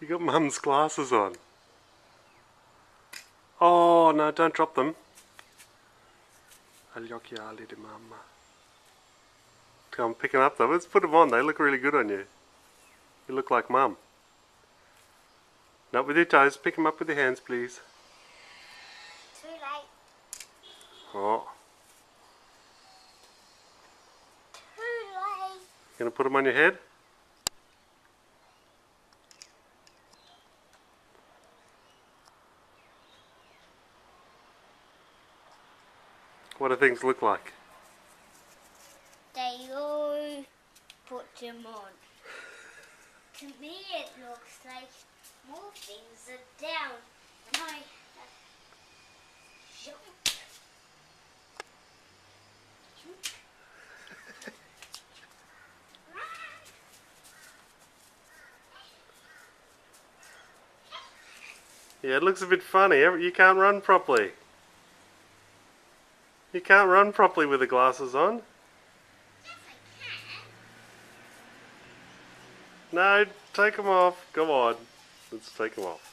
You got Mum's glasses on. Oh no, don't drop them. Gli occhiali di mamma. Come on, pick them up though. Let's put them on. They look really good on you. You look like Mum. Not with your toes. Pick them up with your hands, please. Too late. Oh. Too late. You gonna put them on your head? What do things look like? They all put them on. To me it looks like more things are down. And I jump. Yeah, it looks a bit funny. You can't run properly. You can't run properly with the glasses on. Yes, I can. No, take them off. Come on. Let's take them off.